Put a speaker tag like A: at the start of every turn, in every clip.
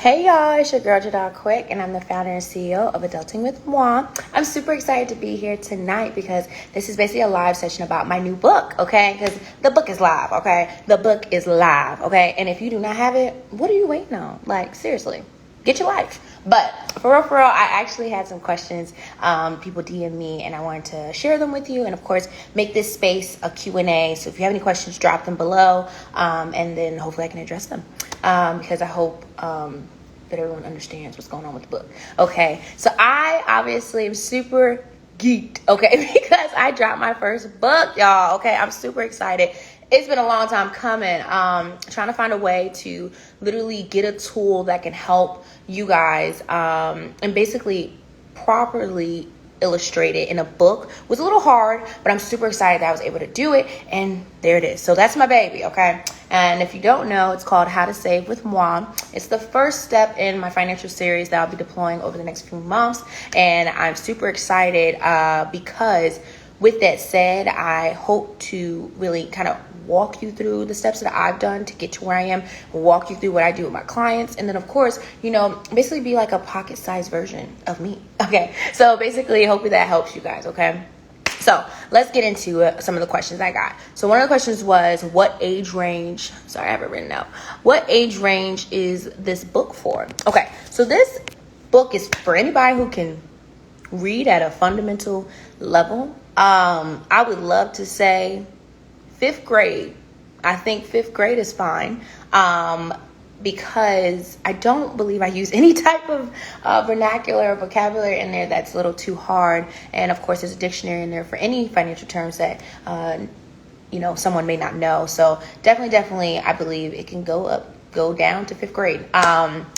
A: Hey y'all, it's your girl Jadal Quick, and I'm the founder and CEO of Adulting with Moi. I'm super excited to be here tonight because this is basically a live session about my new book, okay? Because the book is live, okay? The book is live, okay? And if you do not have it, what are you waiting on? Like, seriously, get your life. But for real, I actually had some questions. People DM me, and I wanted to share them with you, and of course, make this space a Q&A. So if you have any questions, drop them below, and then hopefully I can address them. Because I hope that everyone understands what's going on with the book. Okay, so I obviously am super geeked, okay, because I dropped my first book, y'all. Okay, I'm super excited. It's been a long time coming. Trying to find a way to literally get a tool that can help you guys and basically properly illustrate it in a book. It was a little hard, but I'm super excited that I was able to do it, and there it is. So that's my baby, okay? And if you don't know, it's called To Save With Moi. It's the first step in my financial series that I'll be deploying over the next few months, and I'm super excited because with that said, I hope to really kind of walk you through the steps that I've done to get to where I am, walk you through what I do with my clients, and then of course, basically be like a pocket-sized version of me. Okay, so basically, hopefully that helps you guys. Okay, so let's get into some of the questions I got. So one of the questions was, what age range? Sorry, I have it written out. What age range is this book for? Okay, so this book is for anybody who can read at a fundamental level. I would love to say 5th grade. I think 5th grade is fine because I don't believe I use any type of vernacular or vocabulary in there that's a little too hard. And of course, there's a dictionary in there for any financial terms that someone may not know. So definitely, I believe it can go down to 5th grade.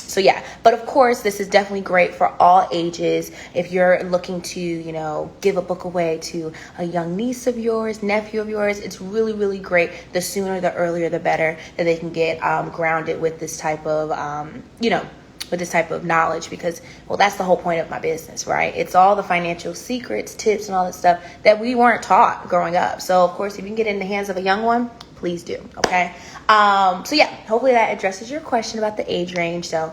A: So yeah, but of course, this is definitely great for all ages. If you're looking to, give a book away to a young niece of yours, nephew of yours, it's really, really great. The sooner, the earlier, the better that they can get grounded with this type of, with this type of knowledge, because, well, that's the whole point of my business, right? It's all the financial secrets, tips, and all that stuff that we weren't taught growing up. So of course, if you can get it in the hands of a young one, please do. Okay. So yeah, hopefully that addresses your question about the age range. So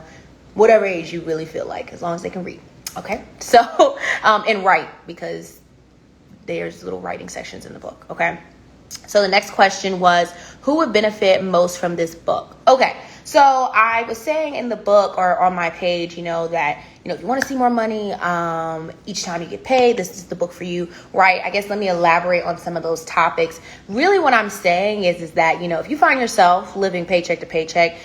A: whatever age you really feel like, as long as they can read. Okay. So, and write, because there's little writing sections in the book. Okay. So the next question was, who would benefit most from this book? Okay. So I was saying in the book or on my page, that, if you want to see more money each time you get paid, this is the book for you, right? I guess let me elaborate on some of those topics. Really what I'm saying is that, if you find yourself living paycheck to paycheck,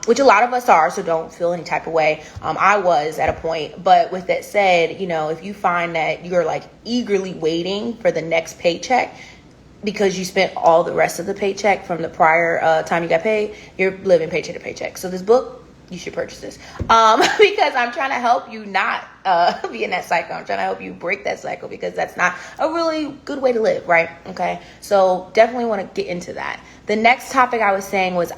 A: which a lot of us are, so don't feel any type of way. I was at a point, but with that said, if you find that you're like eagerly waiting for the next paycheck, because you spent all the rest of the paycheck from the prior time you got paid, you're living paycheck to paycheck. So this book, you should purchase this because I'm trying to help you not be in that cycle. I'm trying to help you break that cycle, because that's not a really good way to live, right? Okay, so definitely want to get into that. The next topic I was saying was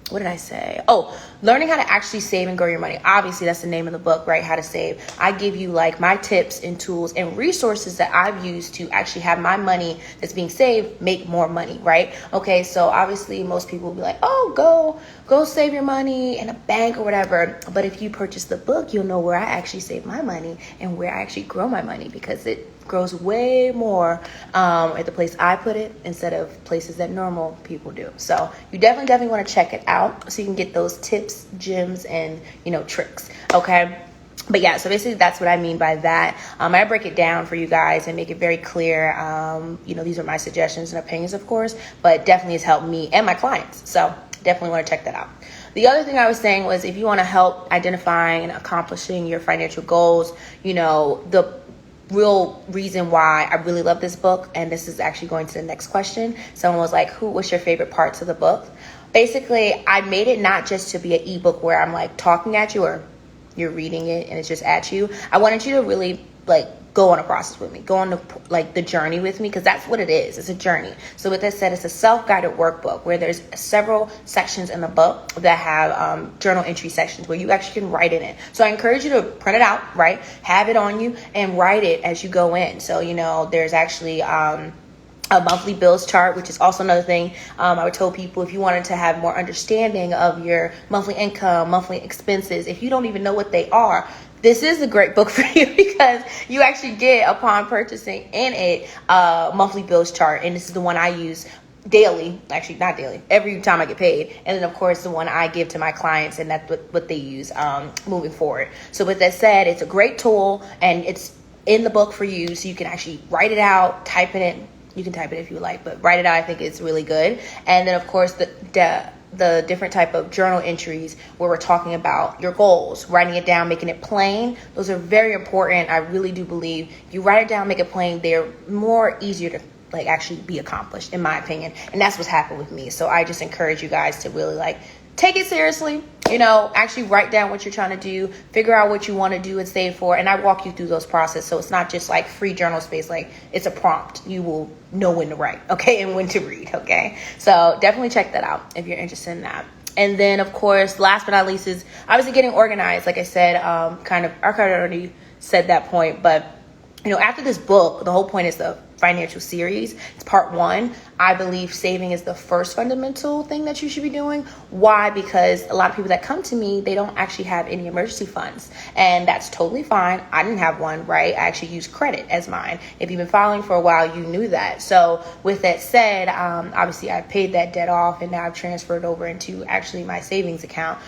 A: what did I say? Oh, learning how to actually save and grow your money. Obviously, that's the name of the book, right? How to save. I give you like my tips and tools and resources that I've used to actually have my money that's being saved make more money, right? Okay, so obviously most people will be like, oh, go save your money in a bank or whatever. But if you purchase the book, you'll know where I actually save my money and where I actually grow my money, because it grows way more at the place I put it instead of places that normal people do. So you definitely want to check it out so you can get those tips, gems, and tricks. Okay. But yeah, so basically that's what I mean by that. I break it down for you guys and make it very clear. These are my suggestions and opinions, of course, but definitely has helped me and my clients. So definitely want to check that out. The other thing I was saying was, if you want to help identifying and accomplishing your financial goals, the real reason why I really love this book, and this is actually going to the next question. Someone was like, what's your favorite parts of the book? Basically, I made it not just to be an ebook where I'm like talking at you or you're reading it and it's just at you. I wanted you to really go on a process with me, go on the journey with me, because that's what it is. It's a journey. So with that said, it's a self-guided workbook where there's several sections in the book that have journal entry sections where you actually can write in it. So I encourage you to print it out, right? Have it on you and write it as you go in. So, there's actually a monthly bills chart, which is also another thing I would tell people if you wanted to have more understanding of your monthly income, monthly expenses. If you don't even know what they are, this is a great book for you because you actually get, upon purchasing in it, monthly bills chart. And this is the one I use daily, actually not daily, every time I get paid. And then of course the one I give to my clients, and that's what they use moving forward. So with that said, it's a great tool, and it's in the book for you, so you can actually write it out, type it in. You can type it if you like, but write it out. I think it's really good. And then of course the different type of journal entries where we're talking about your goals, writing it down, making it plain. Those are very important. I really do believe if you write it down, make it plain, they're more easier to actually be accomplished, in my opinion. And that's what's happened with me. So I just encourage you guys to really take it seriously, actually write down what you're trying to do, figure out what you want to do and save for. And I walk you through those processes. So it's not just free journal space. It's a prompt. You will know when to write, okay, and when to read, okay? So definitely check that out if you're interested in that. And then, of course, last but not least is obviously getting organized. Like I said, I already said that point, but after this book, the whole point is the financial series. It's part 1. I believe saving is the first fundamental thing that you should be doing. Why? Because a lot of people that come to me, they don't actually have any emergency funds, and that's totally fine. I didn't have one, right? I actually use credit as mine. If you've been following for a while, you knew that. So with that said, obviously I paid that debt off, and now I've transferred over into actually my savings account.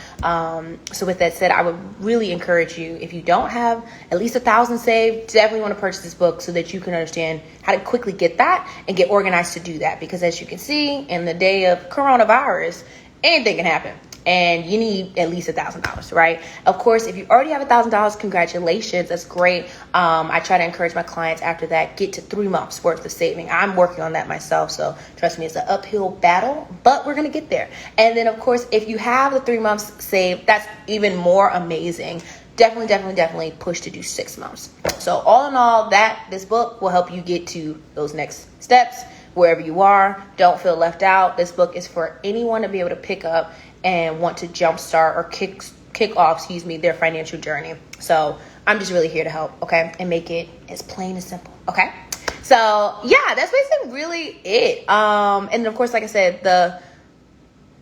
A: So with that said, I would really encourage you, if you don't have at least $1,000 saved, definitely want to purchase this book so that you can understand how to quickly get that and get organized to do that. Because as you can see, in the day of coronavirus, anything can happen, and you need at least $1,000, right? Of course, if you already have $1,000, congratulations, that's great. I try to encourage my clients after that, get to 3 months worth of saving. I'm working on that myself, so trust me, it's an uphill battle, but we're gonna get there. And then of course, if you have the 3 months saved, that's even more amazing. Definitely push to do 6 months. So all in all, this book will help you get to those next steps wherever you are. Don't feel left out. This book is for anyone to be able to pick up and want to jumpstart or kick off, their financial journey. So I'm just really here to help, okay, and make it as plain as simple, okay? So yeah, that's basically really it. And then of course, like I said, the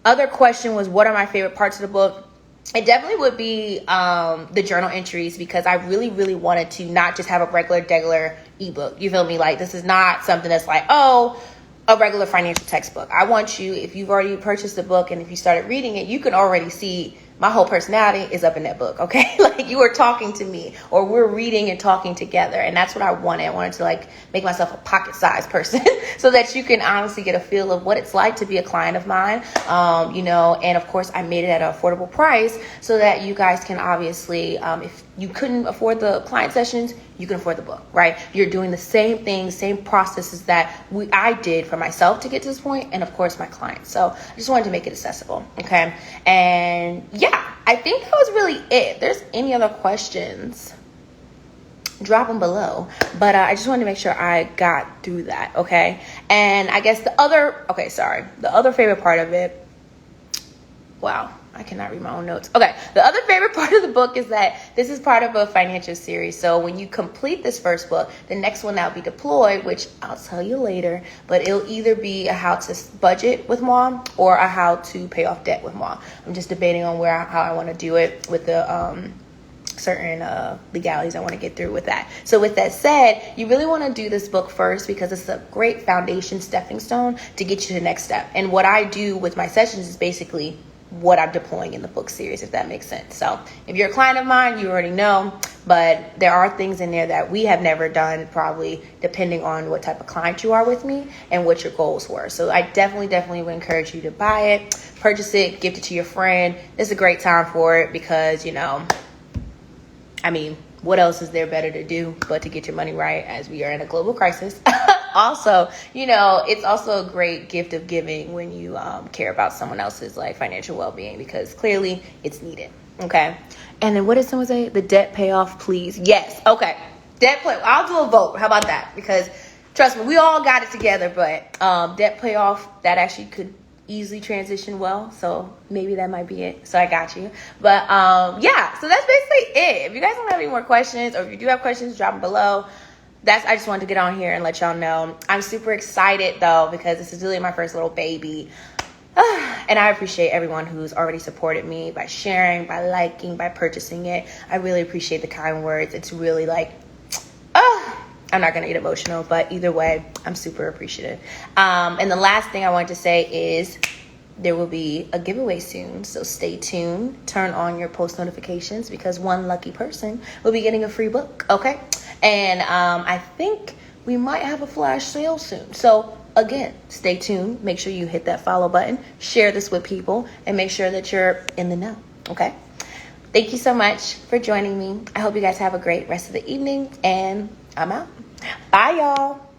A: other question was, what are my favorite parts of the book? It definitely would be the journal entries, because I really wanted to not just have a regular ebook. You feel me? This is not something that's a regular financial textbook. I want you, if you've already purchased the book and if you started reading it, you can already see my whole personality is up in that book, okay? You are talking to me, or we're reading and talking together. And that's what I wanted. I wanted to make myself a pocket-sized person so that you can honestly get a feel of what it's like to be a client of mine. And of course I made it at an affordable price so that you guys can obviously, if you couldn't afford the client sessions, you can afford the book, right? You're doing the same things, same processes that I did for myself to get to this point, and of course my clients. So I just wanted to make it accessible, okay? And yeah, I think that was really it. If there's any other questions, drop them below. But I just wanted to make sure I got through that, okay? And I guess the other favorite part of it, wow, I cannot read my own notes. Okay, the other favorite part of the book is that this is part of a financial series. So when you complete this first book, the next one that will be deployed, which I'll tell you later, but it'll either be a how to budget with moi or a how to pay off debt with moi. I'm just debating on how I want to do it with the certain legalities I want to get through with that. So with that said, you really want to do this book first because it's a great foundation stepping stone to get you to the next step. And what I do with my sessions is basically what I'm deploying in the book series, if that makes sense. So if you're a client of mine, you already know, but there are things in there that we have never done, probably depending on what type of client you are with me and what your goals were. So I definitely would encourage you to buy it, purchase it, gift it to your friend. It's a great time for it because, what else is there better to do but to get your money right as we are in a global crisis? Also, it's also a great gift of giving when you care about someone else's financial well-being, because clearly it's needed. Okay. And then what did someone say? The debt payoff, please. Yes. Okay. Debt pay. I'll do a vote. How about that? Because trust me, we all got it together, but debt payoff, that actually could easily transition well, so maybe that might be it. So I got you. But yeah, so that's basically it. If you guys don't have any more questions, or if you do have questions, drop them below. I just wanted to get on here and let y'all know. I'm super excited though, because this is really my first little baby. And I appreciate everyone who's already supported me by sharing, by liking, by purchasing it. I really appreciate the kind words. It's really like, I'm not going to get emotional, but either way, I'm super appreciative. And the last thing I want to say is there will be a giveaway soon. So stay tuned. Turn on your post notifications because one lucky person will be getting a free book. Okay. And I think we might have a flash sale soon. So again, stay tuned. Make sure you hit that follow button, share this with people, and make sure that you're in the know. Okay. Thank you so much for joining me. I hope you guys have a great rest of the evening, and I'm out. Bye, y'all.